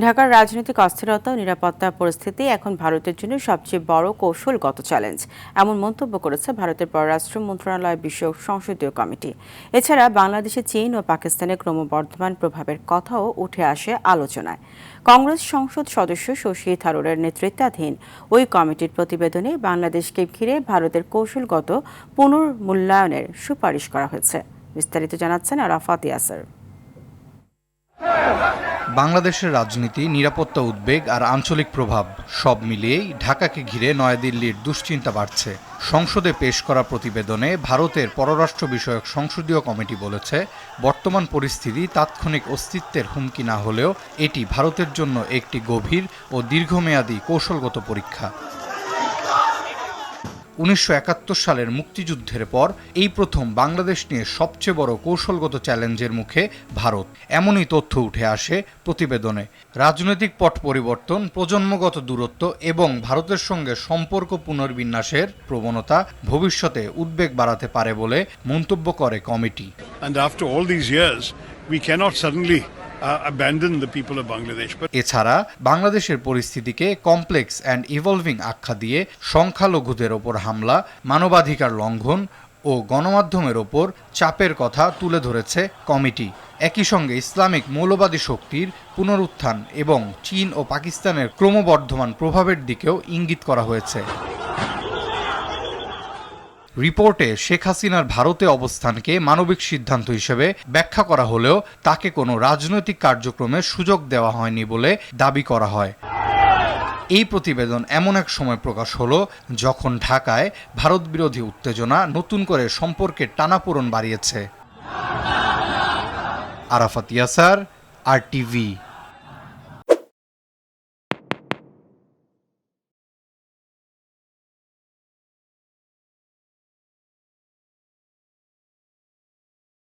ঢাকার রাজনৈতিক অস্থিরতা ও নিরাপত্তা পরিস্থিতি এখন ভারতের জন্য সবচেয়ে বড় কৌশলগত চ্যালেঞ্জ, এমন মন্তব্য করেছে ভারতের পররাষ্ট্র মন্ত্রণালয় বিষয়ক সংসদীয় কমিটি। এছাড়া বাংলাদেশে চীন ও পাকিস্তানের ক্রমবর্ধমান প্রভাবের কথাও উঠে আসে আলোচনায়। কংগ্রেস সংসদ সদস্য শশী থারুরের নেতৃত্বাধীন ওই কমিটির প্রতিবেদনে বাংলাদেশকে ঘিরে ভারতের কৌশলগত পুনর্মূল্যায়নের সুপারিশ করা হয়েছে। বিস্তারিত জানাচ্ছেন আরাফাত ইয়াসের। বাংলাদেশের রাজনীতি, নিরাপত্তা উদ্বেগ আর আঞ্চলিক প্রভাব সব মিলিয়েই ঢাকাকে ঘিরে নয়াদিল্লির দুশ্চিন্তা বাড়ছে। সংসদে পেশ করা প্রতিবেদনে ভারতের পররাষ্ট্র বিষয়ক সংসদীয় কমিটি বলেছে, বর্তমান পরিস্থিতি তাৎক্ষণিক অস্তিত্বের হুমকি না হলেও এটি ভারতের জন্য একটি গভীর ও দীর্ঘমেয়াদী কৌশলগত পরীক্ষা। 1971 সালের মুক্তিযুদ্ধের পর এই প্রথম বাংলাদেশ নিয়ে সবচেয়ে বড় কৌশলগত চ্যালেঞ্জের মুখে ভারত, এমনই তথ্য উঠে আসে প্রতিবেদনে। রাজনৈতিক পট পরিবর্তন, প্রজন্মগত দূরত্ব এবং ভারতের সঙ্গে সম্পর্ক পুনর্বিন্যাসের প্রবণতা ভবিষ্যতে উদ্বেগ বাড়াতে পারে বলে মন্তব্য করে committee. And after all these years, we cannot suddenly abandon the people of Bangladesh. এছাড়া বাংলাদেশের পরিস্থিতিকে কমপ্লেক্স অ্যান্ড ইভলভিং আখ্যা দিয়ে সংখ্যালঘুদের ওপর হামলা, মানবাধিকার লঙ্ঘন ও গণমাধ্যমের ওপর চাপের কথা তুলে ধরেছে কমিটি। একই সঙ্গে ইসলামিক মৌলবাদী শক্তির পুনরুত্থান এবং চীন ও পাকিস্তানের ক্রমবর্ধমান প্রভাবের দিকেও ইঙ্গিত করা হয়েছে। রিপোর্টে শেখ হাসিনার ভারতে অবস্থানকে মানবিক সিদ্ধান্ত হিসেবে ব্যাখ্যা করা হলেও তাকে কোনো রাজনৈতিক কার্যক্রমের সুযোগ দেওয়া হয়নি বলে দাবি করা হয়। এই প্রতিবেদন এমন এক সময় প্রকাশ হলো যখন ঢাকায় ভারত বিরোধী উত্তেজনা নতুন করে সম্পর্কের টানাপোড়েন বাড়িয়েছে। আরাফাত ইয়াসার, RTV।